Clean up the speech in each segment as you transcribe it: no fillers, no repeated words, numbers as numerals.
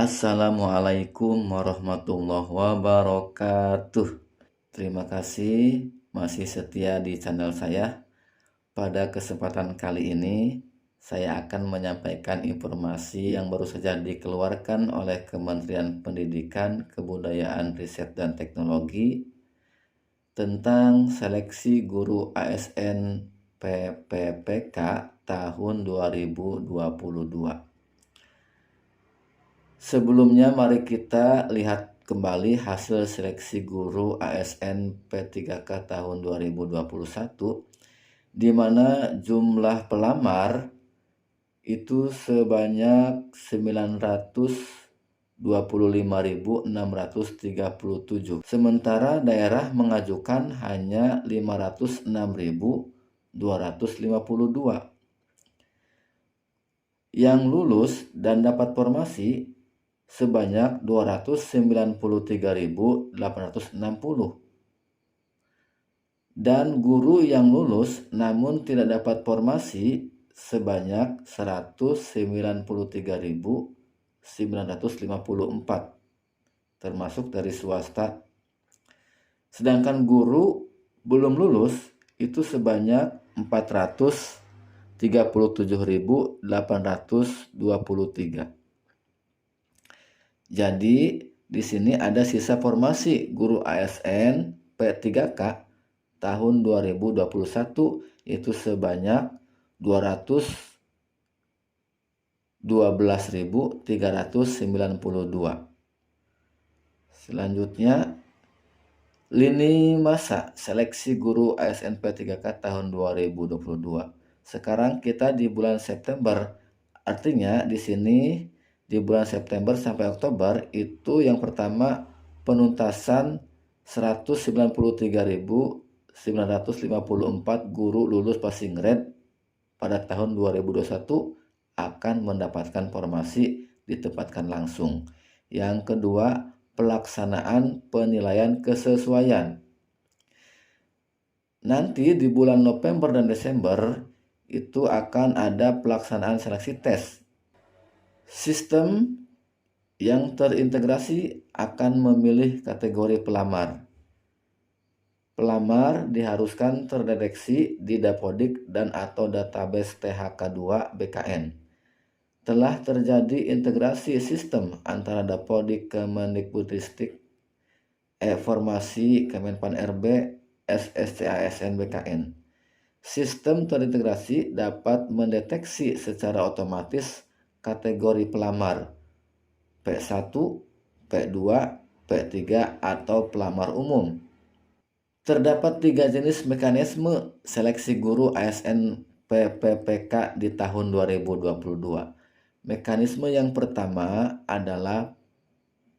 Assalamualaikum warahmatullahi wabarakatuh. Terima kasih masih setia di channel saya. Pada kesempatan kali ini, saya akan menyampaikan informasi yang baru saja dikeluarkan oleh Kementerian Pendidikan, Kebudayaan, Riset, dan Teknologi tentang seleksi guru ASN PPPK tahun 2022. Sebelumnya mari kita lihat kembali hasil seleksi guru ASN P3K tahun 2021, di mana jumlah pelamar itu sebanyak 925.637. Sementara daerah mengajukan hanya 506.252. Yang lulus dan dapat formasi sebanyak 293.860, dan guru yang lulus namun tidak dapat formasi sebanyak 193.954, termasuk dari swasta. Sedangkan guru belum lulus itu sebanyak 437.823. Jadi di sini ada sisa formasi guru ASN P3K tahun 2021 itu sebanyak 212.392. Selanjutnya, lini masa seleksi guru ASN P3K tahun 2022. Sekarang kita di bulan September. Artinya di sini di bulan September sampai Oktober itu yang pertama penuntasan 193.954 guru lulus passing grade pada tahun 2021 akan mendapatkan formasi ditempatkan langsung. Yang kedua, pelaksanaan penilaian kesesuaian. Nanti di bulan November dan Desember itu akan ada pelaksanaan seleksi tes. Sistem yang terintegrasi akan memilih kategori pelamar. Pelamar diharuskan terdeteksi di Dapodik dan atau database THK2 BKN. Telah terjadi integrasi sistem antara Dapodik Kemendikbudristek, Formasi Kemenpan RB, SSCASN BKN. Sistem terintegrasi dapat mendeteksi secara otomatis kategori pelamar P1, P2, P3 atau pelamar umum. Terdapat 3 jenis mekanisme seleksi guru ASN PPPK di tahun 2022. Mekanisme yang pertama adalah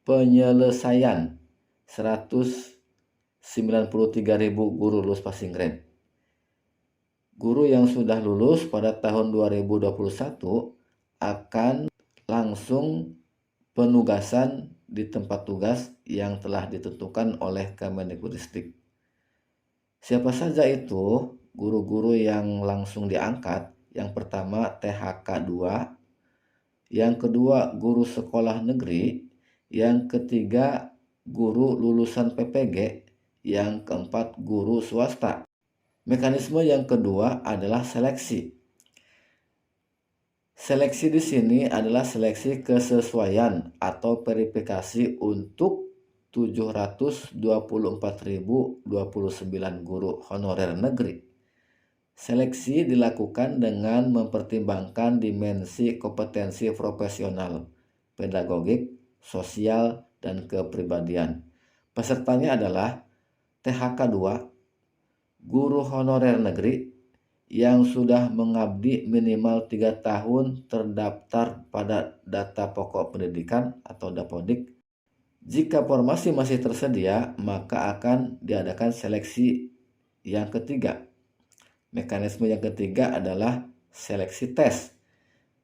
penyelesaian 193.000 guru lulus passing grade. Guru yang sudah lulus pada tahun 2021 akan langsung penugasan di tempat tugas yang telah ditentukan oleh Kemendikbudristek. Siapa saja itu guru-guru yang langsung diangkat? Yang pertama THK2, yang kedua guru sekolah negeri, yang ketiga guru lulusan PPG, yang keempat guru swasta. Mekanisme yang kedua adalah seleksi. Seleksi di sini adalah seleksi kesesuaian atau verifikasi untuk 724.029 guru honorer negeri. Seleksi dilakukan dengan mempertimbangkan dimensi kompetensi profesional, pedagogik, sosial, dan kepribadian. Pesertanya adalah THK2, guru honorer negeri yang sudah mengabdi minimal 3 tahun terdaftar pada data pokok pendidikan atau Dapodik. Jika formasi masih tersedia, maka akan diadakan seleksi yang ketiga. Mekanisme yang ketiga adalah seleksi tes.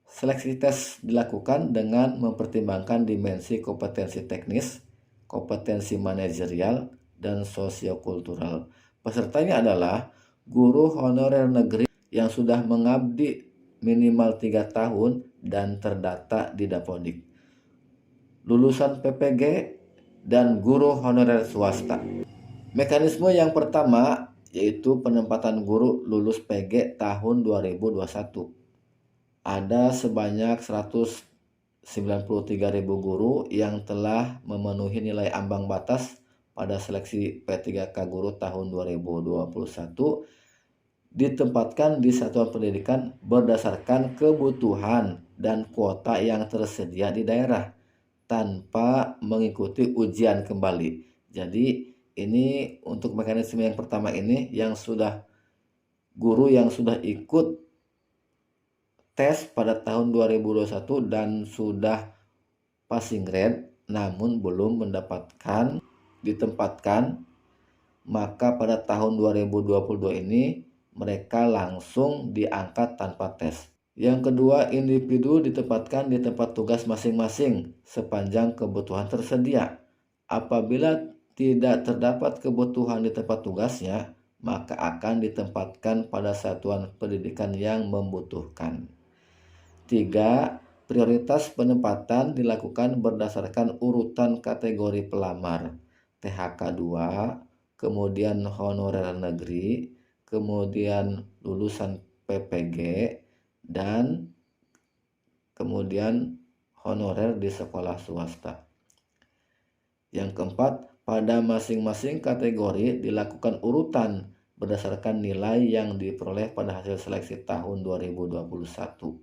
Seleksi tes dilakukan dengan mempertimbangkan dimensi kompetensi teknis, kompetensi manajerial, dan sosiokultural. Pesertanya adalah guru honorer negeri yang sudah mengabdi minimal 3 tahun dan terdata di Dapodik. lulusan PPG, dan guru honorer swasta. Mekanisme yang pertama yaitu penempatan guru lulus PG tahun 2021. Ada sebanyak 193.000 guru yang telah memenuhi nilai ambang batas pada seleksi P3K guru tahun 2021 ditempatkan di satuan pendidikan berdasarkan kebutuhan dan kuota yang tersedia di daerah tanpa mengikuti ujian kembali. Jadi ini untuk mekanisme yang pertama ini yang sudah guru yang sudah ikut tes pada tahun 2021 dan sudah passing grade namun belum mendapatkan ditempatkan, maka pada tahun 2022 ini mereka langsung diangkat tanpa tes. Yang kedua, individu ditempatkan di tempat tugas masing-masing sepanjang kebutuhan tersedia. Apabila tidak terdapat kebutuhan di tempat tugasnya, maka akan ditempatkan pada satuan pendidikan yang membutuhkan. 3. Prioritas penempatan dilakukan berdasarkan urutan kategori pelamar, THK 2, kemudian honorer negeri, kemudian lulusan PPG, dan kemudian honorer di sekolah swasta. Yang keempat, pada masing-masing kategori dilakukan urutan berdasarkan nilai yang diperoleh pada hasil seleksi tahun 2021.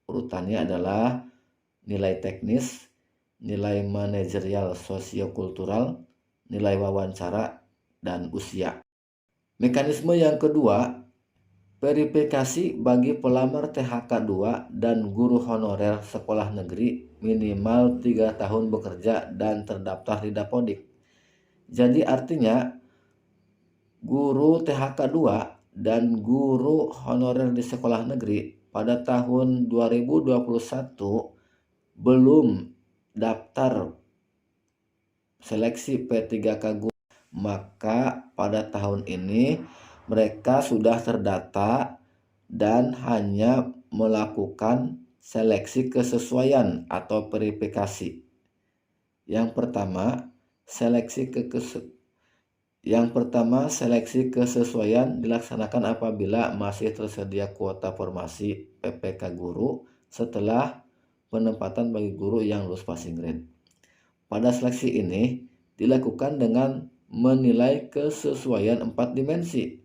Urutannya adalah nilai teknis, nilai manajerial sosiokultural, nilai wawancara, dan usia. Mekanisme yang kedua, verifikasi bagi pelamar THK 2 dan guru honorer sekolah negeri minimal 3 tahun bekerja dan terdaftar di Dapodik. Jadi artinya guru THK 2 dan guru honorer di sekolah negeri pada tahun 2021 belum daftar seleksi P3K guru, maka pada tahun ini mereka sudah terdata dan hanya melakukan seleksi kesesuaian atau verifikasi. Yang pertama, seleksi kesesuaian dilaksanakan apabila masih tersedia kuota formasi PPK guru setelah penempatan bagi guru yang lulus passing grade. Pada seleksi ini dilakukan dengan menilai kesesuaian 4 dimensi.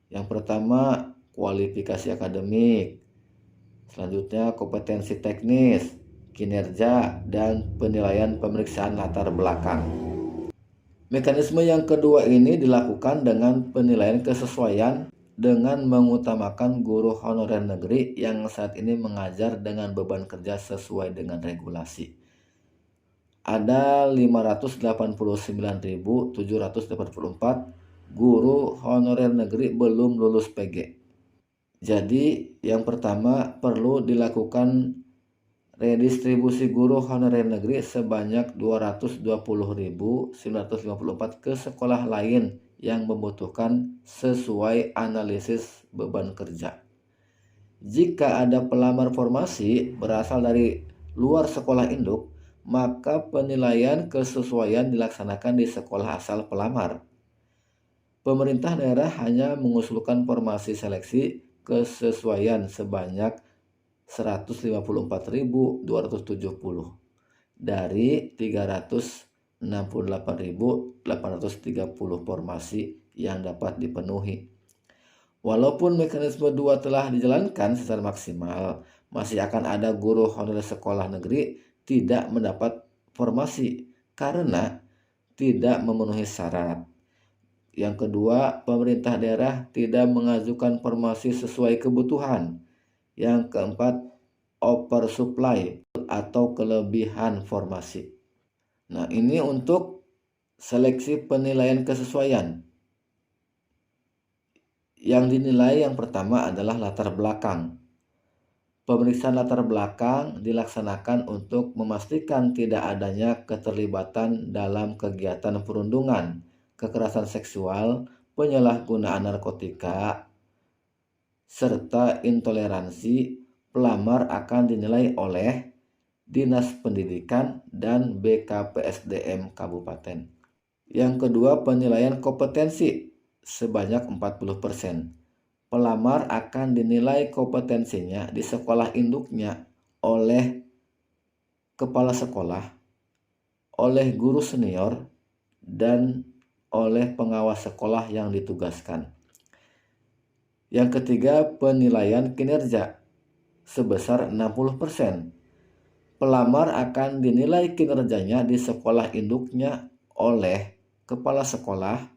Yang pertama, kualifikasi akademik. Selanjutnya, kompetensi teknis, kinerja, dan penilaian pemeriksaan latar belakang. Mekanisme yang kedua ini dilakukan dengan penilaian kesesuaian dengan mengutamakan guru honorer negeri yang saat ini mengajar dengan beban kerja sesuai dengan regulasi. Ada 589.784 guru honorer negeri belum lulus PG. Jadi yang pertama perlu dilakukan redistribusi guru honorer negeri sebanyak 220.954 ke sekolah lain yang membutuhkan sesuai analisis beban kerja. Jika ada pelamar formasi berasal dari luar sekolah induk, maka penilaian kesesuaian dilaksanakan di sekolah asal pelamar. Pemerintah daerah hanya mengusulkan formasi seleksi kesesuaian sebanyak 154.270 dari 368.830 formasi yang dapat dipenuhi. Walaupun mekanisme 2 telah dijalankan secara maksimal, masih akan ada guru honorer sekolah negeri tidak mendapat formasi karena tidak memenuhi syarat. Yang kedua, pemerintah daerah tidak mengajukan formasi sesuai kebutuhan. Yang keempat, oversupply atau kelebihan formasi. Nah, ini untuk seleksi penilaian kesesuaian. Yang dinilai yang pertama adalah latar belakang. Pemeriksaan latar belakang dilaksanakan untuk memastikan tidak adanya keterlibatan dalam kegiatan perundungan, kekerasan seksual, penyalahgunaan narkotika, serta intoleransi. Pelamar akan dinilai oleh Dinas Pendidikan dan BKPSDM Kabupaten. Yang kedua, penilaian kompetensi sebanyak 40%. Pelamar akan dinilai kompetensinya di sekolah induknya oleh kepala sekolah, oleh guru senior, dan oleh pengawas sekolah yang ditugaskan. Yang ketiga, penilaian kinerja sebesar 60%. Pelamar akan dinilai kinerjanya di sekolah induknya oleh kepala sekolah,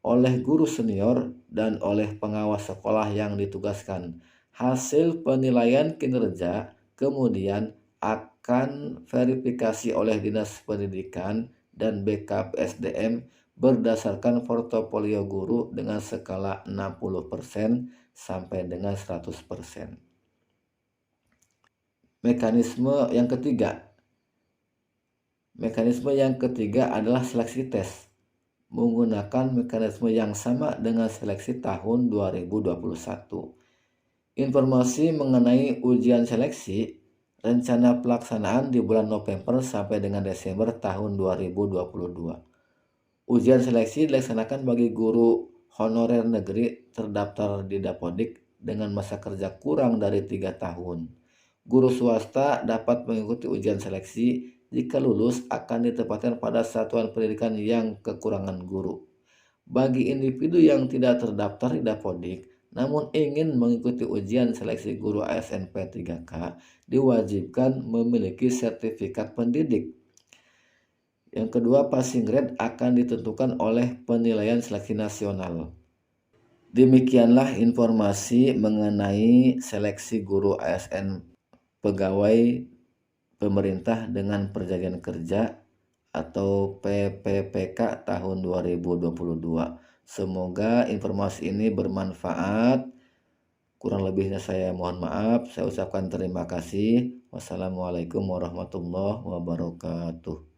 oleh guru senior, dan oleh pengawas sekolah yang ditugaskan. Hasil penilaian kinerja kemudian akan verifikasi oleh Dinas Pendidikan dan BKPSDM berdasarkan portofolio guru dengan skala 60% sampai dengan 100%. Mekanisme yang ketiga adalah seleksi tes menggunakan mekanisme yang sama dengan seleksi tahun 2021. Informasi mengenai ujian seleksi rencana pelaksanaan di bulan November sampai dengan Desember tahun 2022. Ujian seleksi dilaksanakan bagi guru honorer negeri terdaftar di Dapodik dengan masa kerja kurang dari 3 tahun. Guru swasta dapat mengikuti ujian seleksi jika lulus akan ditempatkan pada satuan pendidikan yang kekurangan guru. Bagi individu yang tidak terdaftar di Dapodik namun ingin mengikuti ujian seleksi guru ASN P3K diwajibkan memiliki sertifikat pendidik. Yang kedua, passing grade akan ditentukan oleh penilaian seleksi nasional. Demikianlah informasi mengenai seleksi guru ASN pegawai pemerintah dengan perjanjian kerja atau PPPK tahun 2022. Semoga informasi ini bermanfaat. Kurang lebihnya saya mohon maaf. Saya ucapkan terima kasih. Wassalamualaikum warahmatullahi wabarakatuh.